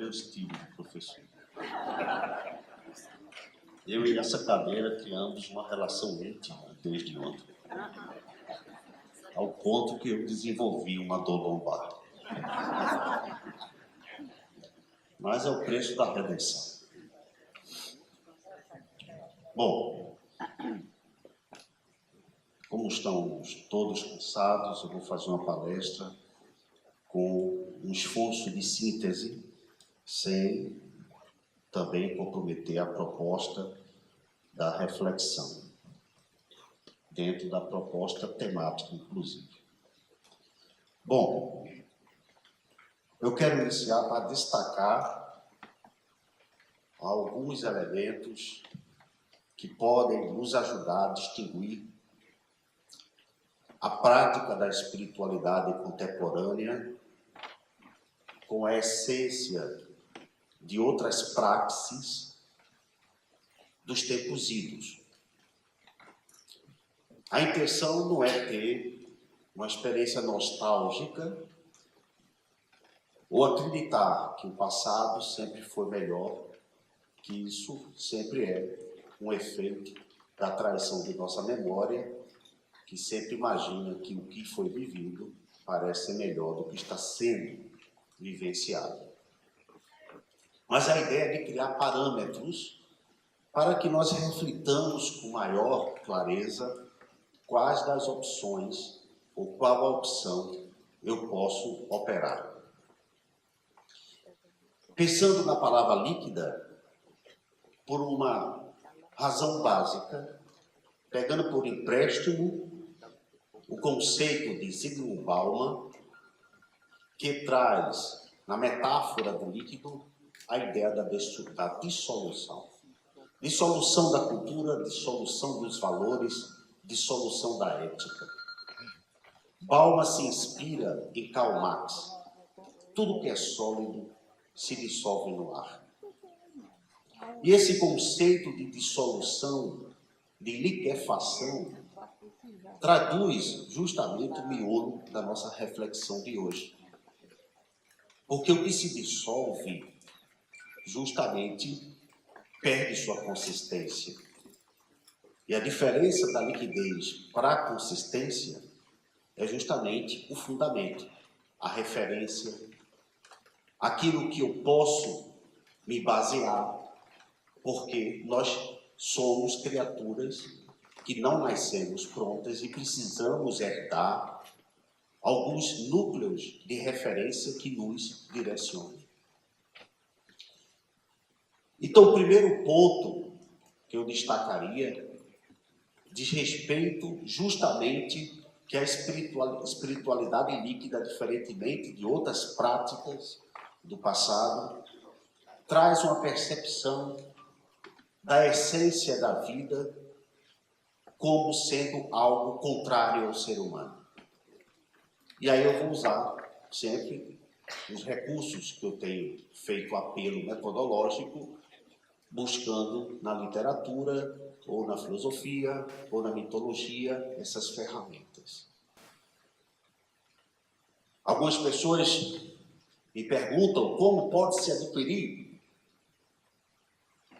estilo, professor. Eu e essa cadeira criamos uma relação íntima desde ontem, ao ponto que eu desenvolvi uma dor lombar. Mas é o preço da redenção. Bom, como estamos todos cansados, eu vou fazer uma palestra com um esforço de síntese, sem também comprometer a proposta da reflexão, dentro da proposta temática, inclusive. Bom, eu quero iniciar para destacar alguns elementos que podem nos ajudar a distinguir a prática da espiritualidade contemporânea com a essência de outras praxes dos tempos idos. A intenção não é ter uma experiência nostálgica ou acreditar que o passado sempre foi melhor, que isso sempre é um efeito da traição de nossa memória, que sempre imagina que o que foi vivido parece ser melhor do que está sendo vivenciado. Mas a ideia é de criar parâmetros para que nós reflitamos com maior clareza quais das opções ou qual a opção eu posso operar. Pensando na palavra líquida, por uma razão básica, pegando por empréstimo o conceito de Zygmunt Bauman, que traz, na metáfora do líquido, a ideia da dissolução. Dissolução da cultura, dissolução dos valores, dissolução da ética. Bauman se inspira em Karl Marx. Tudo que é sólido se dissolve no ar. E esse conceito de dissolução, de liquefação, traduz justamente o miolo da nossa reflexão de hoje. Porque o que se dissolve, justamente, perde sua consistência. E a diferença da liquidez para a consistência é justamente o fundamento, a referência, aquilo que eu posso me basear, porque nós somos criaturas que não nascemos prontas e precisamos herdar alguns núcleos de referência que nos direcionem. Então, o primeiro ponto que eu destacaria diz respeito justamente que a espiritualidade líquida, diferentemente de outras práticas do passado, traz uma percepção da essência da vida como sendo algo contrário ao ser humano. E aí eu vou usar sempre os recursos que eu tenho feito apelo metodológico, buscando na literatura, ou na filosofia, ou na mitologia, essas ferramentas. Algumas pessoas me perguntam como pode-se adquirir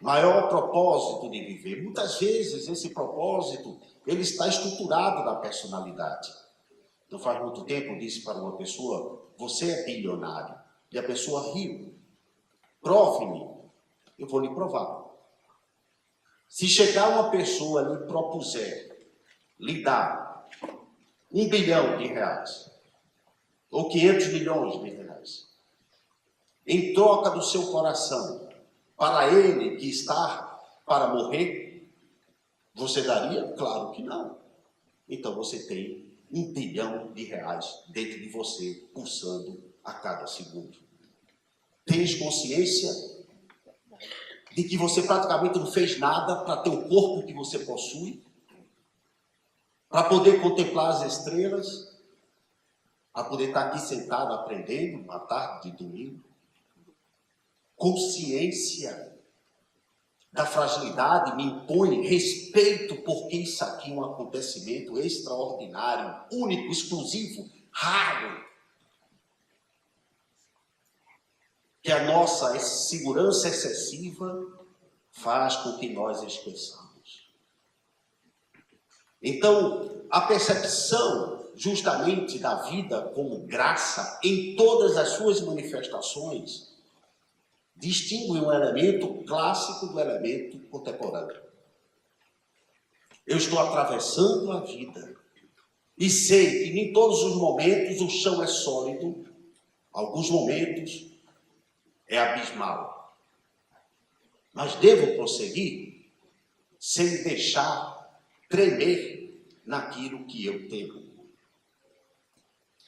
maior propósito de viver. Muitas vezes esse propósito ele está estruturado na personalidade. Não faz muito tempo eu disse para uma pessoa, você é bilionário. E a pessoa riu. Prove-me. Eu vou lhe provar. Se chegar uma pessoa e lhe propuser lhe dar R$1 bilhão, ou 500 milhões de reais, em troca do seu coração, para ele que está para morrer, você daria? Claro que não. Então você tem R$1 bilhão dentro de você, pulsando a cada segundo. Tens consciência de que você praticamente não fez nada para ter o corpo que você possui, para poder contemplar as estrelas, para poder estar aqui sentado aprendendo uma tarde de domingo? Consciência da fragilidade me impõe respeito, porque isso aqui é um acontecimento extraordinário, único, exclusivo, raro. que a nossa segurança excessiva faz com que nós esqueçamos. Então, a percepção justamente da vida como graça em todas as suas manifestações distingue um elemento clássico do elemento contemporâneo. Eu estou atravessando a vida e sei que em todos os momentos o chão é sólido, alguns momentos é abismal. Mas devo prosseguir sem deixar tremer naquilo que eu temo.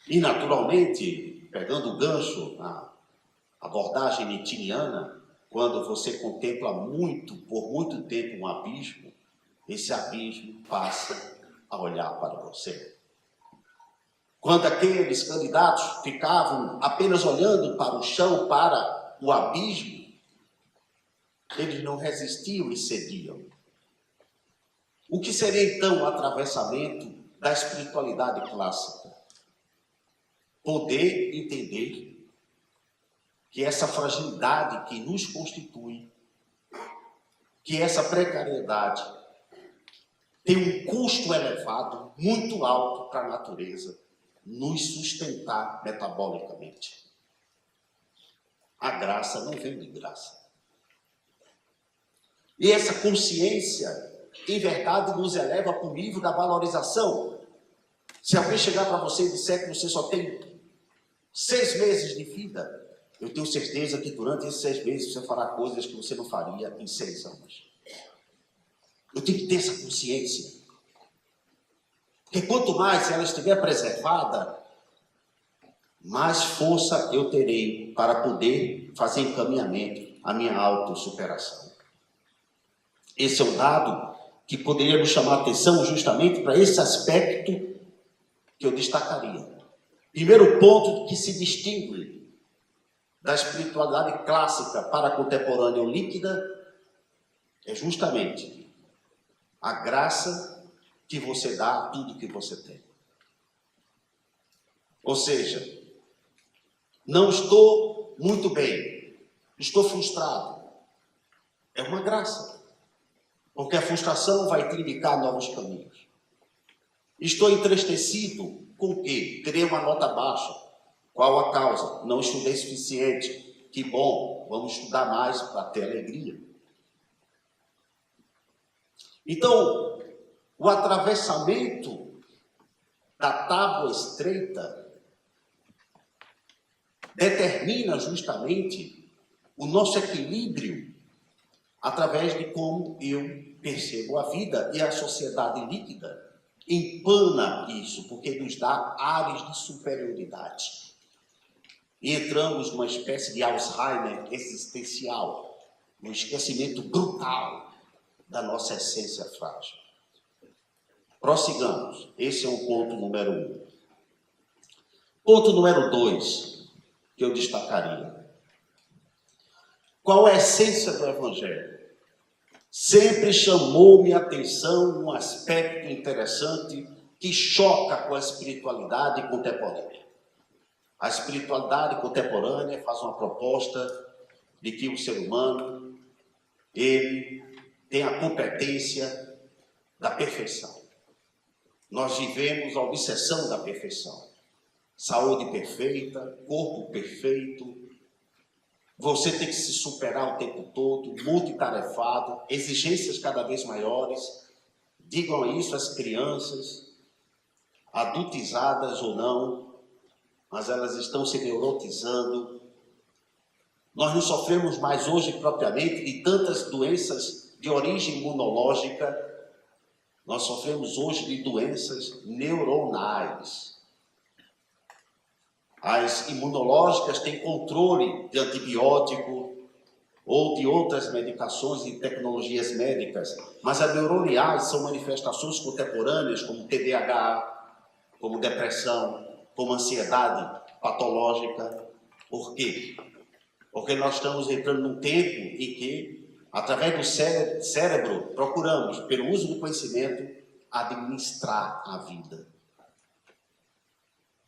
E, naturalmente, pegando o gancho na abordagem nietzschiana, quando você contempla por muito tempo um abismo, esse abismo passa a olhar para você. Quando aqueles candidatos ficavam apenas olhando para o chão, para o abismo, eles não resistiam e cediam. O que seria então o atravessamento da espiritualidade clássica? Poder entender que essa fragilidade que nos constitui, que essa precariedade tem um custo elevado, muito alto para a natureza, nos sustentar metabolicamente. A graça não vem de graça. E essa consciência, em verdade, nos eleva para o nível da valorização. Se alguém chegar para você e disser que você só tem 6 meses de vida, eu tenho certeza que durante esses 6 meses você fará coisas que você não faria em 6 anos. Eu tenho que ter essa consciência. Porque quanto mais ela estiver preservada, mais força eu terei para poder fazer encaminhamento à minha autossuperação. Esse é um dado que poderia nos chamar a atenção justamente para esse aspecto que eu destacaria. Primeiro ponto que se distingue da espiritualidade clássica para a contemporânea ou líquida é justamente a graça que você dá a tudo que você tem. Ou seja, não estou muito bem, estou frustrado. É uma graça. Porque a frustração vai te indicar novos caminhos. Estou entristecido com o quê? Terei uma nota baixa. Qual a causa? Não estudei suficiente. Que bom, vamos estudar mais para ter alegria. Então, o atravessamento da tábua estreita determina justamente o nosso equilíbrio através de como eu percebo a vida, e a sociedade líquida empana isso, porque nos dá ares de superioridade. E entramos numa espécie de Alzheimer existencial, um esquecimento brutal da nossa essência frágil. Prossigamos. Esse é o ponto número 1. Ponto número 2, que eu destacaria. Qual é a essência do Evangelho? Sempre chamou-me a atenção um aspecto interessante que choca com a espiritualidade contemporânea. A espiritualidade contemporânea faz uma proposta de que o ser humano, ele tem a competência da perfeição. Nós vivemos a obsessão da perfeição. Saúde perfeita, corpo perfeito. Você tem que se superar o tempo todo, multitarefado, exigências cada vez maiores. Digam isso às crianças, adultizadas ou não, mas elas estão se neurotizando. Nós não sofremos mais hoje propriamente de tantas doenças de origem imunológica. Nós sofremos hoje de doenças neuronais. As imunológicas têm controle de antibiótico ou de outras medicações e tecnologias médicas, mas as neuroniais são manifestações contemporâneas como TDAH, como depressão, como ansiedade patológica. Por quê? Porque nós estamos entrando num tempo em que, através do cérebro, procuramos, pelo uso do conhecimento, administrar a vida.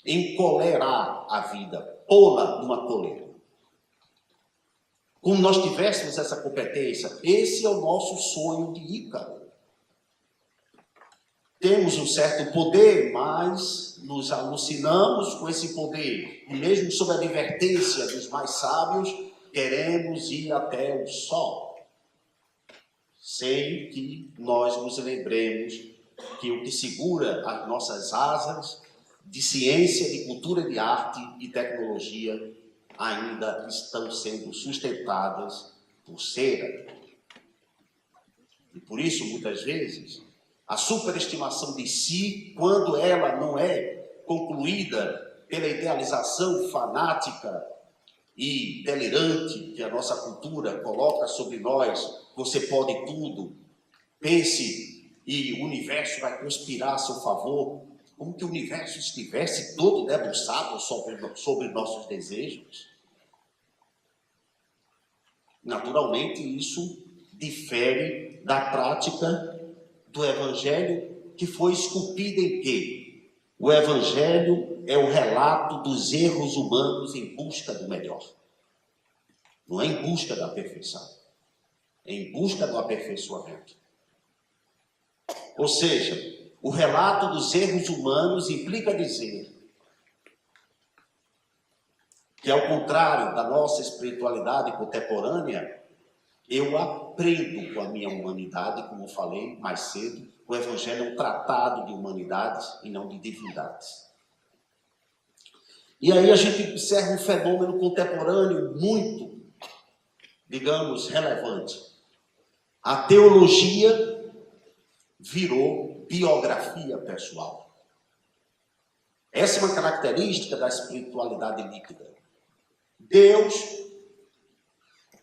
Encolerar a vida, pô-la numa coleira. como nós tivéssemos essa competência. Esse é o nosso sonho de Ícaro. Temos um certo poder, mas nos alucinamos com esse poder. E mesmo sob a advertência dos mais sábios, queremos ir até o sol. Sem que nós nos lembremos que o que segura as nossas asas de ciência, de cultura, de arte e tecnologia ainda estão sendo sustentadas por cera. E por isso, muitas vezes, a superestimação de si, quando ela não é concluída pela idealização fanática e delirante que a nossa cultura coloca sobre nós, você pode tudo, pense e o universo vai conspirar a seu favor, como que o universo estivesse todo debruçado sobre nossos desejos. Naturalmente, isso difere da prática do Evangelho, que foi esculpida em quê? O Evangelho é o relato dos erros humanos em busca do melhor. Não é em busca da perfeição, é em busca do aperfeiçoamento. Ou seja, o relato dos erros humanos implica dizer que, ao contrário da nossa espiritualidade contemporânea, eu aprendo com a minha humanidade, como eu falei mais cedo. O Evangelho é um tratado de humanidades e não de divindades. E aí a gente observa um fenômeno contemporâneo muito, digamos, relevante. A teologia virou biografia pessoal. Essa é uma característica da espiritualidade líquida. Deus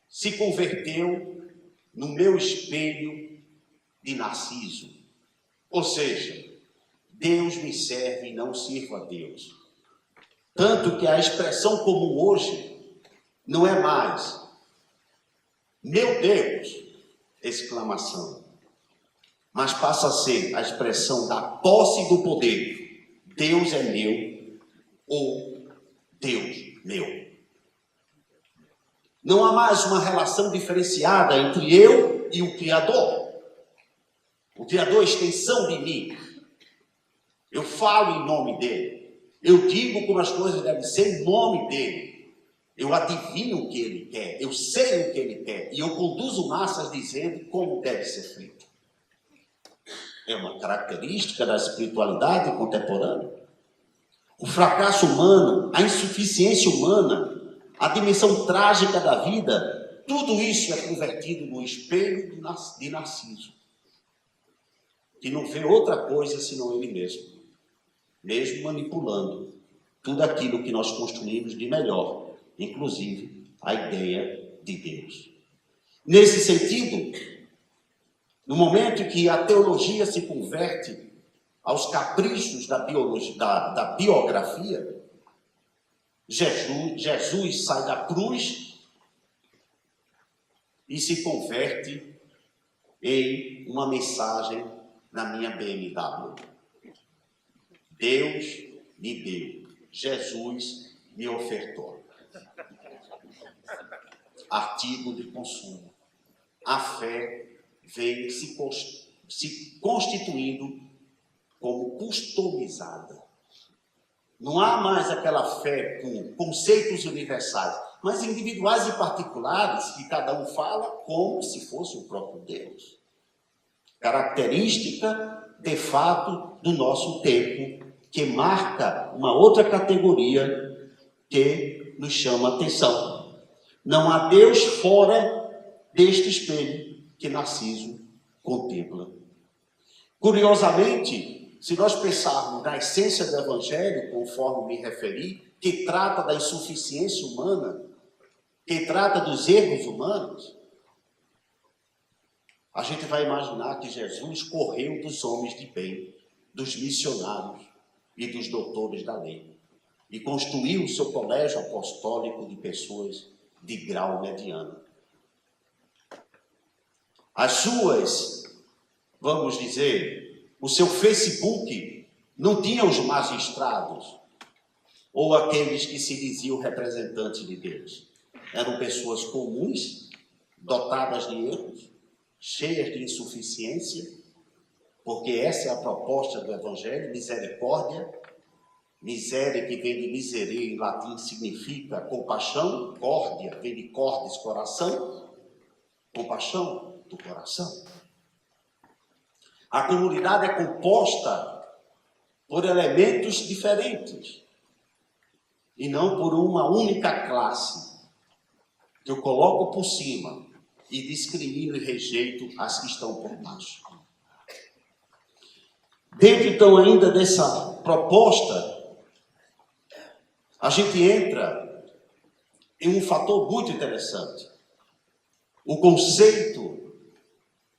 se converteu no meu espelho de Narciso. Ou seja, Deus me serve e não sirvo a Deus. Tanto que a expressão comum hoje não é mais meu Deus, exclamação, mas passa a ser a expressão da posse do poder. Deus é meu ou Deus meu. Não há mais uma relação diferenciada entre eu e o Criador. O Criador é extensão de mim. Eu falo em nome dele. Eu digo como as coisas devem ser em nome dele. Eu adivinho o que ele quer. Eu sei o que ele quer. E eu conduzo massas dizendo como deve ser feito. É uma característica da espiritualidade contemporânea. O fracasso humano, a insuficiência humana, a dimensão trágica da vida, tudo isso é convertido no espelho de Narciso, que não vê outra coisa senão ele mesmo manipulando tudo aquilo que nós construímos de melhor, inclusive a ideia de Deus. Nesse sentido, no momento que a teologia se converte aos caprichos da biografia, Jesus sai da cruz e se converte em uma mensagem na minha BMW. Deus me deu, Jesus me ofertou. Artigo de consumo. A fé veio se constituindo como customizada. Não há mais aquela fé com conceitos universais, mas individuais e particulares, que cada um fala como se fosse o próprio Deus. Característica, de fato, do nosso tempo, que marca uma outra categoria que nos chama a atenção. Não há Deus fora deste espelho que Narciso contempla. Curiosamente, se nós pensarmos na essência do Evangelho, conforme me referi, que trata da insuficiência humana, que trata dos erros humanos, a gente vai imaginar que Jesus correu dos homens de bem, dos missionários e dos doutores da lei, e construiu o seu colégio apostólico de pessoas de grau mediano. As suas, vamos dizer, o seu Facebook não tinha os magistrados ou aqueles que se diziam representantes de Deus. eram pessoas comuns, dotadas de erros, cheias de insuficiência, porque essa é a proposta do Evangelho, misericórdia. Miséria, que vem de miserere, em latim, significa compaixão. Córdia, vem de cordis, coração. Compaixão do coração. A comunidade é composta por elementos diferentes e não por uma única classe, que eu coloco por cima e discrimino e rejeito as que estão por baixo. Dentro, então, ainda dessa proposta, a gente entra em um fator muito interessante. O conceito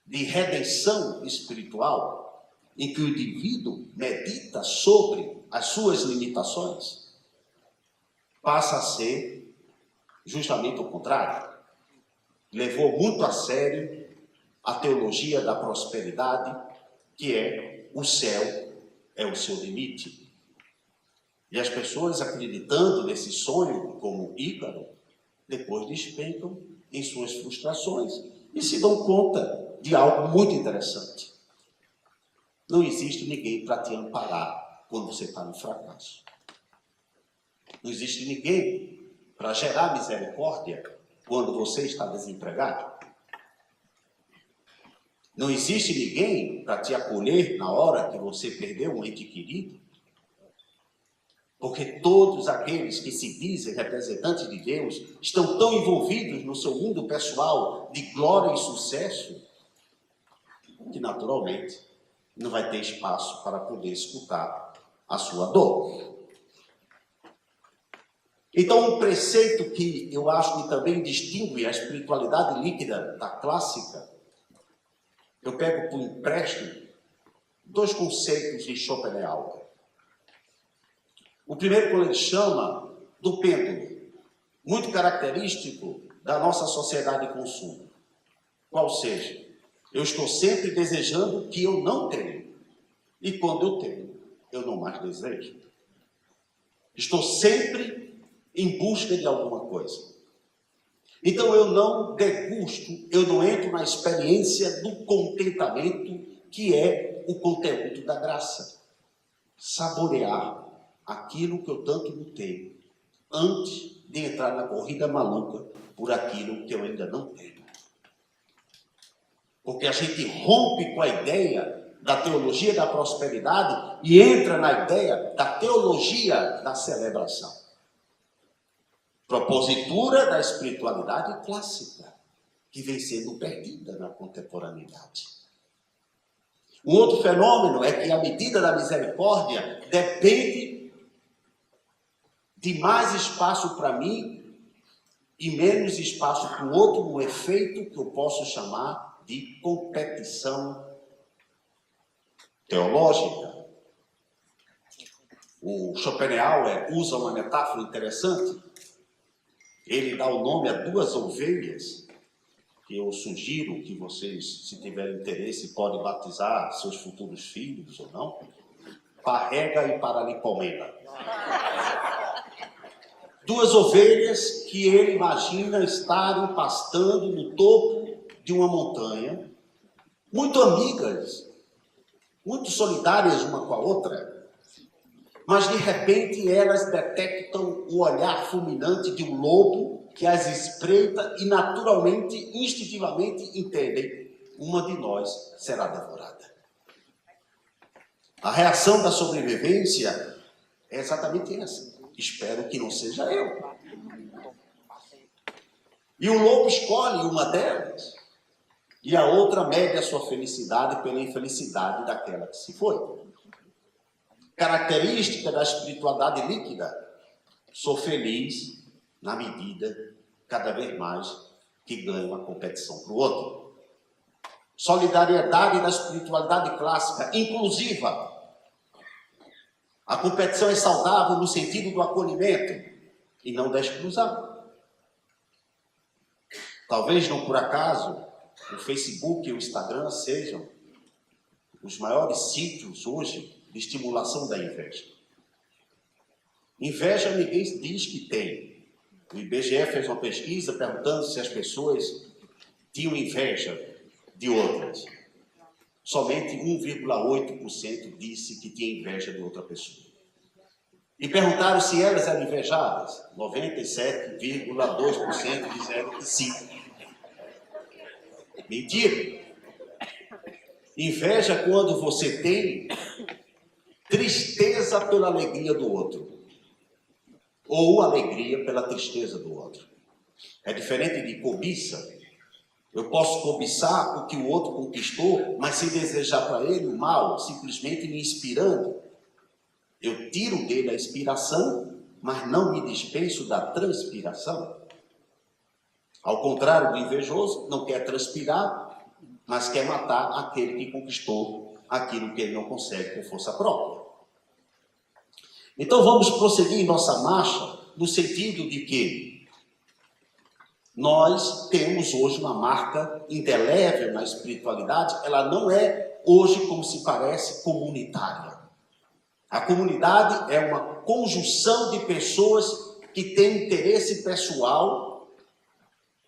de redenção espiritual, em que o indivíduo medita sobre as suas limitações, passa a ser justamente o contrário. Levou muito a sério a teologia da prosperidade, que é o céu é o seu limite. E as pessoas, acreditando nesse sonho, como Ícaro, depois despencam em suas frustrações e se dão conta de algo muito interessante. Não existe ninguém para te amparar quando você está no fracasso. Não existe ninguém para gerar misericórdia quando você está desempregado. Não existe ninguém para te acolher na hora que você perdeu um ente querido. Porque todos aqueles que se dizem representantes de Deus estão tão envolvidos no seu mundo pessoal de glória e sucesso, que naturalmente não vai ter espaço para poder escutar a sua dor. Então, um preceito que eu acho que também distingue a espiritualidade líquida da clássica, eu pego por empréstimo dois conceitos de Schopenhauer. O primeiro, quando ele chama do pêndulo, muito característico da nossa sociedade de consumo. Qual seja, eu estou sempre desejando o que eu não tenho. E quando eu tenho, eu não mais desejo. Estou sempre em busca de alguma coisa. Então eu não degusto, eu não entro na experiência do contentamento, que é o conteúdo da graça. Saborear aquilo que eu tanto lutei, antes de entrar na corrida maluca por aquilo que eu ainda não tenho. Porque a gente rompe com a ideia da teologia da prosperidade e entra na ideia da teologia da celebração. Propositura da espiritualidade clássica, que vem sendo perdida na contemporaneidade. Um outro fenômeno é que a medida da misericórdia depende de mais espaço para mim e menos espaço para o outro, no efeito que eu posso chamar de competição teológica. O Schopenhauer usa uma metáfora interessante. Ele dá o nome a duas ovelhas, que eu sugiro que vocês, se tiverem interesse, podem batizar seus futuros filhos ou não. Parrega e Paralipomena. Duas ovelhas que ele imagina estarem pastando no topo de uma montanha, muito amigas, muito solidárias uma com a outra, mas de repente elas detectam o olhar fulminante de um lobo que as espreita e naturalmente, instintivamente entendem: uma de nós será devorada. A reação da sobrevivência é exatamente essa. Espero que não seja eu. E o lobo escolhe uma delas, e a outra mede a sua felicidade pela infelicidade daquela que se foi. Característica da espiritualidade líquida: sou feliz na medida, cada vez mais, que ganho uma competição para o outro. Solidariedade da espiritualidade clássica, inclusiva. A competição é saudável no sentido do acolhimento e não da exclusão. Talvez não por acaso o Facebook e o Instagram sejam os maiores sítios hoje de estimulação da inveja. Inveja ninguém diz que tem. O IBGE fez uma pesquisa perguntando se as pessoas tinham inveja de outras. Somente 1,8% disse que tinha inveja de outra pessoa. E perguntaram se elas eram invejadas. 97,2% disseram que sim. Mentira. Inveja é quando você tem tristeza pela alegria do outro, ou alegria pela tristeza do outro. É diferente de cobiça. Eu posso cobiçar o que o outro conquistou, mas sem desejar para ele o mal, simplesmente me inspirando. Eu tiro dele a inspiração, mas não me dispenso da transpiração. Ao contrário do invejoso, não quer transpirar, mas quer matar aquele que conquistou aquilo que ele não consegue por força própria. Então vamos prosseguir em nossa marcha no sentido de que nós temos hoje uma marca indelével na espiritualidade. Ela não é hoje, como se parece, comunitária. A comunidade é uma conjunção de pessoas que têm interesse pessoal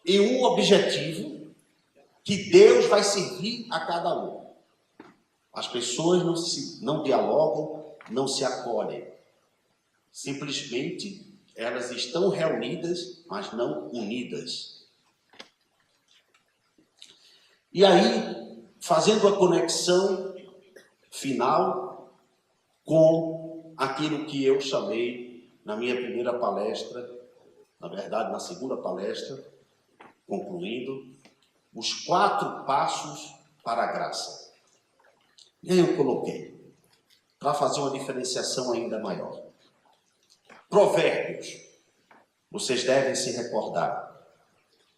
e um objetivo que Deus vai servir a cada um. As pessoas não dialogam, não se acolhem. Simplesmente elas estão reunidas, mas não unidas. E aí, fazendo a conexão final com aquilo que eu chamei na minha primeira palestra, na verdade, na segunda palestra, concluindo, os 4 passos para a graça. E aí eu coloquei, para fazer uma diferenciação ainda maior. Provérbios, vocês devem se recordar.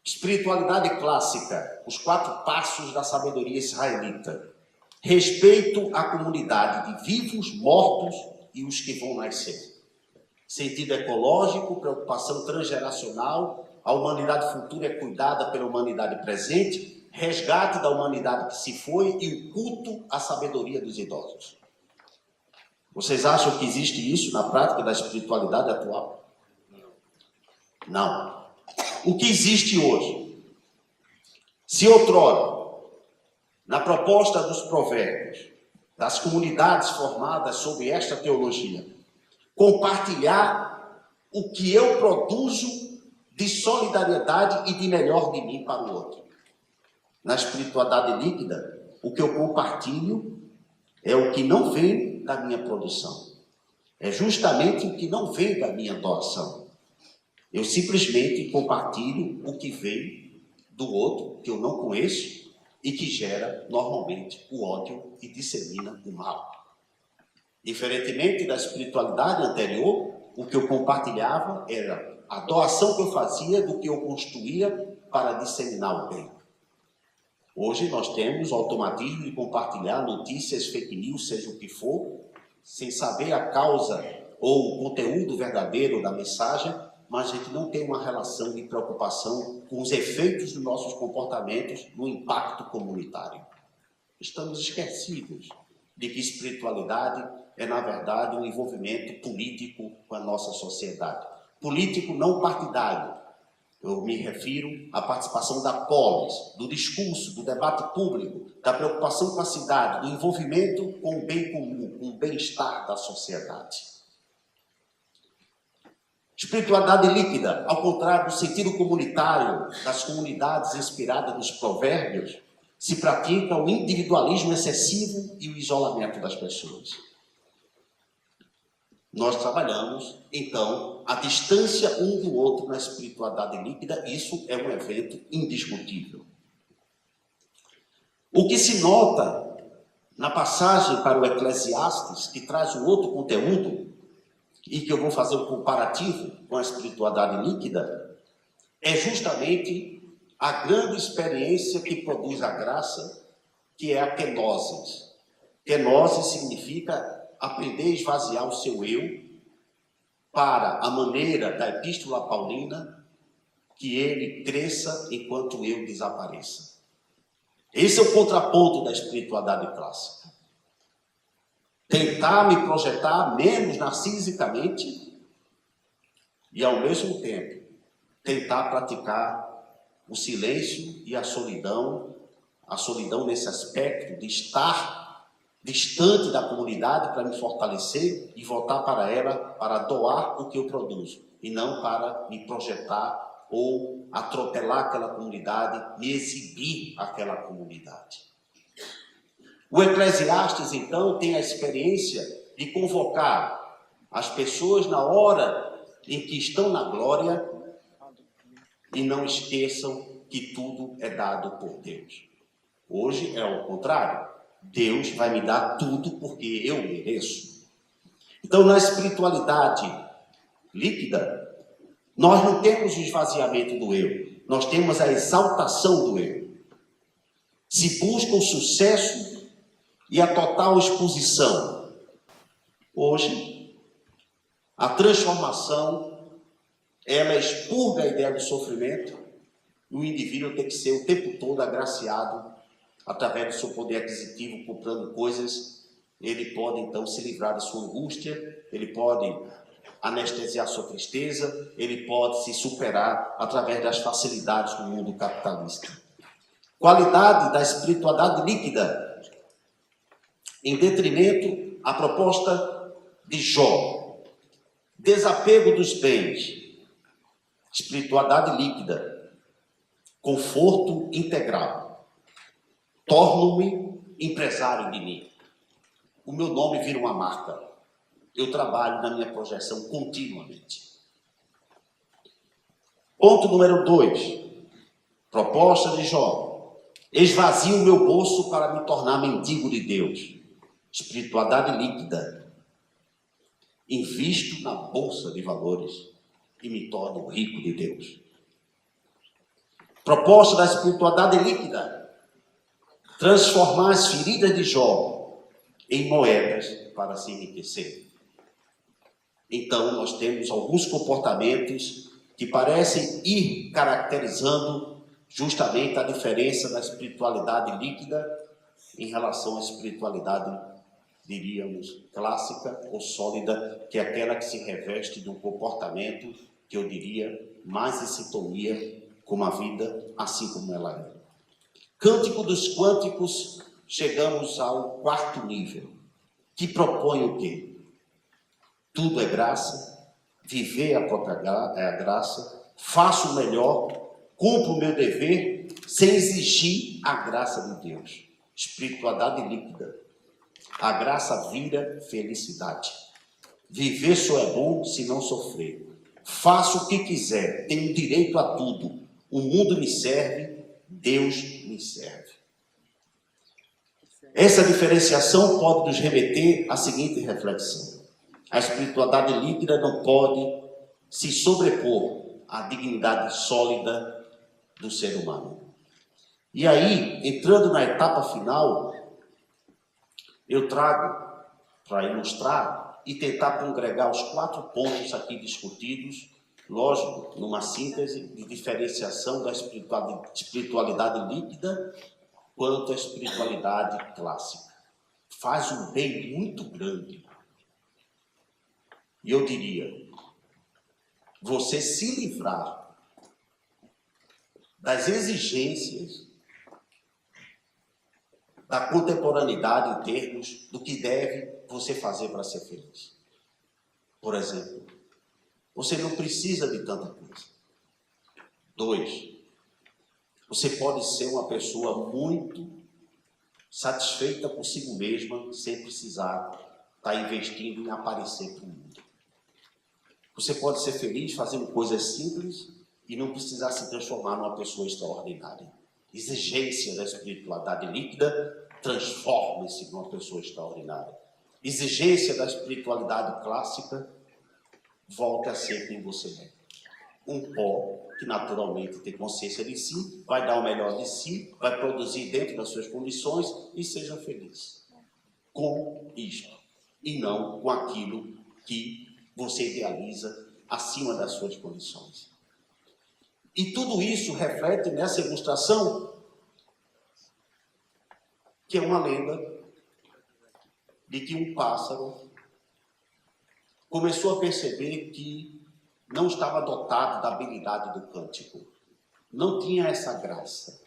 Espiritualidade clássica, os 4 passos da sabedoria israelita. Respeito à comunidade de vivos, mortos e os que vão nascer. Sentido ecológico, preocupação transgeracional, a humanidade futura é cuidada pela humanidade presente, resgate da humanidade que se foi e o culto à sabedoria dos idosos. Vocês acham que existe isso na prática da espiritualidade atual? Não. O que existe hoje? Se outrora, na proposta dos provérbios, das comunidades formadas sob esta teologia, compartilhar o que eu produzo de solidariedade e de melhor de mim para o outro. Na espiritualidade líquida, o que eu compartilho é o que não vem da minha produção. É justamente o que não vem da minha doação. Eu simplesmente compartilho o que vem do outro, que eu não conheço, e que gera, normalmente, o ódio e dissemina o mal. Diferentemente da espiritualidade anterior, o que eu compartilhava era a doação que eu fazia do que eu construía para disseminar o bem. Hoje nós temos o automatismo de compartilhar notícias, fake news, seja o que for, sem saber a causa ou o conteúdo verdadeiro da mensagem, mas a gente não tem uma relação de preocupação com os efeitos dos nossos comportamentos no impacto comunitário. Estamos esquecidos de que espiritualidade é, na verdade, um envolvimento político com a nossa sociedade. Político não partidário. Eu me refiro à participação da polis, do discurso, do debate público, da preocupação com a cidade, do envolvimento com o bem comum, com o bem-estar da sociedade. Espiritualidade líquida, ao contrário do sentido comunitário das comunidades inspiradas nos provérbios, se pratica o individualismo excessivo e o isolamento das pessoas. Nós trabalhamos, então, a distância um do outro na espiritualidade líquida. Isso é um evento indiscutível. O que se nota na passagem para o Eclesiastes, que traz um outro conteúdo, e que eu vou fazer um comparativo com a espiritualidade líquida, é justamente a grande experiência que produz a graça, que é a kenosis. Kenosis significa aprender a esvaziar o seu eu para a maneira da Epístola Paulina, que ele cresça enquanto o eu desapareça. Esse é o contraponto da espiritualidade clássica. Tentar me projetar menos narcisicamente e, ao mesmo tempo, tentar praticar o silêncio e a solidão nesse aspecto de estar distante da comunidade para me fortalecer e voltar para ela para doar o que eu produzo, e não para me projetar ou atropelar aquela comunidade, me exibir aquela comunidade. O Eclesiastes, então, tem a experiência de convocar as pessoas na hora em que estão na glória e não esqueçam que tudo é dado por Deus. Hoje é o contrário. Deus vai me dar tudo porque eu mereço. Então, na espiritualidade líquida, nós não temos o esvaziamento do eu, nós temos a exaltação do eu. Se busca o sucesso e a total exposição. Hoje, a transformação, ela expurga a ideia do sofrimento, e o indivíduo tem que ser o tempo todo agraciado através do seu poder aquisitivo, comprando coisas. Ele pode então se livrar da sua angústia, ele pode anestesiar sua tristeza, ele pode se superar através das facilidades do mundo capitalista. Qualidade da espiritualidade líquida, em detrimento à proposta de Jó. Desapego dos bens, espiritualidade líquida, conforto integral. Torno-me empresário de mim. O meu nome vira uma marca. Eu trabalho na minha projeção continuamente. Ponto número 2. Proposta de Jó. Esvazio o meu bolso para me tornar mendigo de Deus. Espiritualidade líquida. Invisto na bolsa de valores e me torno rico de Deus. Proposta da espiritualidade líquida. Transformar as feridas de Jó em moedas para se enriquecer. Então, nós temos alguns comportamentos que parecem ir caracterizando justamente a diferença da espiritualidade líquida em relação à espiritualidade, diríamos, clássica ou sólida, que é aquela que se reveste de um comportamento que eu diria mais em sintonia com a vida assim como ela é. Cântico dos Quânticos, chegamos ao 4º nível, que propõe o quê? Tudo é graça, viver a própria graça, faço o melhor, cumpro o meu dever, sem exigir a graça de Deus. Espiritualidade líquida. A graça vira felicidade. Viver só é bom se não sofrer. Faço o que quiser, tenho direito a tudo. O mundo me serve, Deus me serve. Essa diferenciação pode nos remeter à seguinte reflexão. A espiritualidade líquida não pode se sobrepor à dignidade sólida do ser humano. E aí, entrando na etapa final, eu trago para ilustrar e tentar congregar os 4 pontos aqui discutidos, lógico, numa síntese de diferenciação da espiritualidade líquida quanto à espiritualidade clássica. Faz um bem muito grande. E eu diria, você se livrar das exigências da contemporaneidade em termos do que deve você fazer para ser feliz. Por exemplo, você não precisa de tanta coisa. 2, você pode ser uma pessoa muito satisfeita consigo mesma, sem precisar estar investindo em aparecer para o mundo. Você pode ser feliz fazendo coisas simples e não precisar se transformar numa pessoa extraordinária. Exigência da espiritualidade líquida, transforme-se numa pessoa extraordinária. Exigência da espiritualidade clássica, volte a ser quem você é. Um pó que naturalmente tem consciência de si, vai dar o melhor de si, vai produzir dentro das suas condições e seja feliz com isto e não com aquilo que você idealiza acima das suas condições. E tudo isso reflete nessa ilustração, que é uma lenda de que um pássaro começou a perceber que não estava dotado da habilidade do cântico. Não tinha essa graça.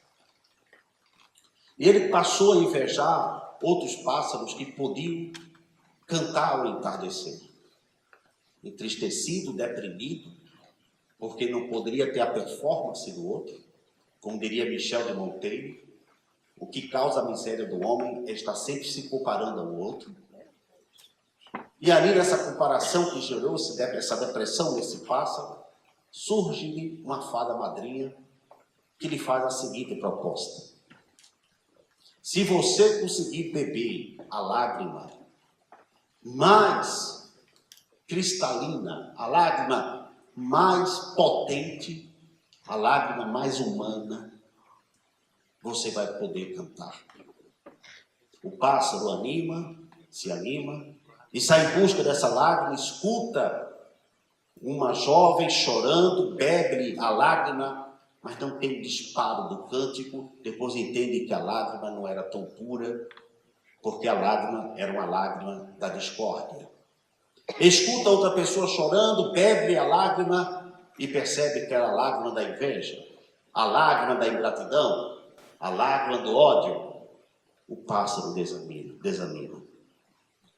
E ele passou a invejar outros pássaros que podiam cantar ao entardecer. Entristecido, deprimido, porque não poderia ter a performance do outro, como diria Michel de Montaigne, o que causa a miséria do homem é estar sempre se comparando ao outro. E ali nessa comparação que gerou essa depressão nesse pássaro, surge-lhe uma fada madrinha que lhe faz a seguinte proposta. Se você conseguir beber a lágrima mais cristalina, a lágrima mais potente, a lágrima mais humana, você vai poder cantar. O pássaro se anima e sai em busca dessa lágrima, escuta uma jovem chorando, bebe a lágrima, mas não tem o disparo do cântico. Depois entende que a lágrima não era tão pura, porque a lágrima era uma lágrima da discórdia. Escuta outra pessoa chorando, bebe a lágrima e percebe que era a lágrima da inveja, a lágrima da ingratidão, a lágrima do ódio. O pássaro desanima.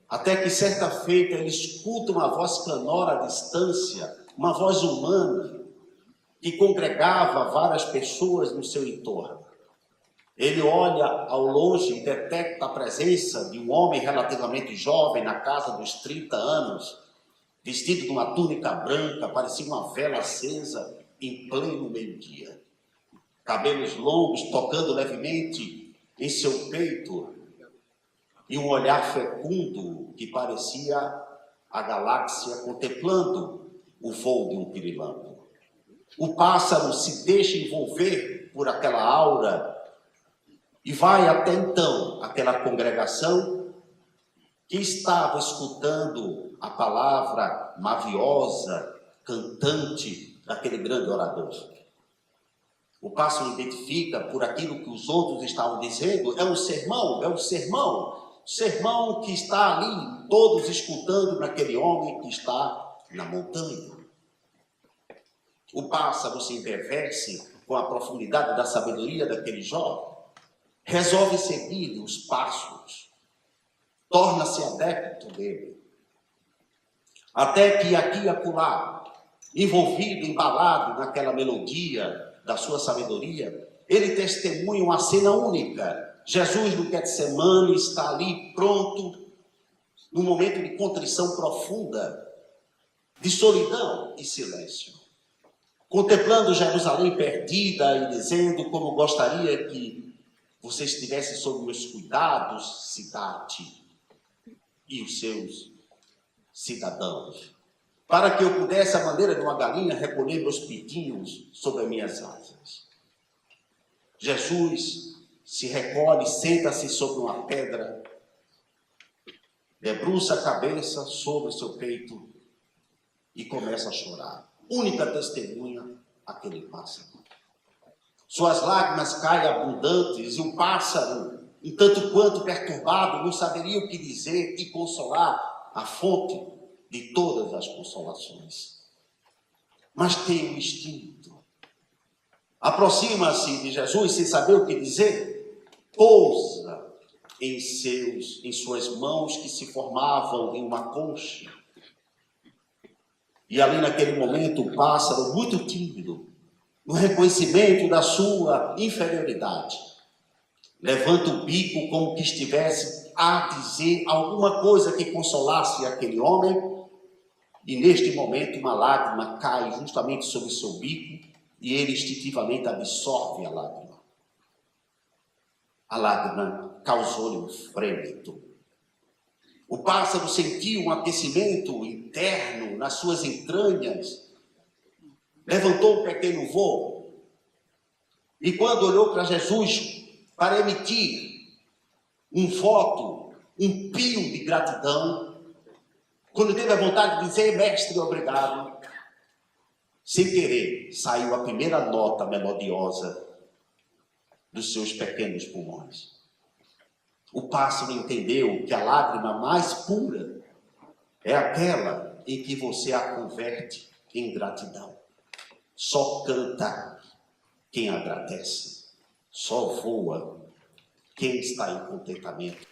Até que certa feita ele escuta uma voz canora à distância, uma voz humana, que congregava várias pessoas no seu entorno. Ele olha ao longe e detecta a presença de um homem relativamente jovem, na casa dos 30 anos, vestido de uma túnica branca, parecia uma vela acesa, em pleno meio-dia. Cabelos longos, tocando levemente em seu peito, e um olhar fecundo que parecia a galáxia contemplando o voo de um pirilampo. O pássaro se deixa envolver por aquela aura e vai até então àquela congregação que estava escutando a palavra maviosa, cantante daquele grande orador. O pássaro identifica por aquilo que os outros estavam dizendo, é um sermão que está ali, todos escutando naquele homem que está na montanha. O pássaro se embevece com a profundidade da sabedoria daquele jovem, resolve seguir os passos, torna-se adepto dele, até que aqui e acolá, envolvido, embalado naquela melodia da sua sabedoria, ele testemunha uma cena única. Jesus no Getsemane está ali pronto, num momento de contrição profunda, de solidão e silêncio, contemplando Jerusalém perdida e dizendo como gostaria que você estivesse sob meus cuidados, cidade, e os seus cidadãos, para que eu pudesse, à maneira de uma galinha, recolher meus pintinhos sobre as minhas asas. Jesus se recolhe, senta-se sobre uma pedra, debruça a cabeça sobre o seu peito e começa a chorar. Única testemunha, aquele pássaro. Suas lágrimas caem abundantes e o pássaro, em tanto quanto perturbado, não saberia o que dizer e consolar a fonte de todas as consolações. Mas tem um instinto. Aproxima-se de Jesus sem saber o que dizer, pousa em suas mãos que se formavam em uma concha. E ali naquele momento o pássaro, muito tímido, no reconhecimento da sua inferioridade, levanta o bico como que estivesse a dizer alguma coisa que consolasse aquele homem, e neste momento uma lágrima cai justamente sobre o seu bico e ele instintivamente absorve a lágrima. A lágrima causou-lhe um frêmito. O pássaro sentiu um aquecimento interno nas suas entranhas, levantou um pequeno voo e quando olhou para Jesus para emitir um voto, um pio de gratidão, quando teve a vontade de dizer, mestre, obrigado, sem querer, saiu a primeira nota melodiosa dos seus pequenos pulmões. O pássaro entendeu que a lágrima mais pura é aquela em que você a converte ingratidão. Só canta quem agradece. Só voa quem está em contentamento.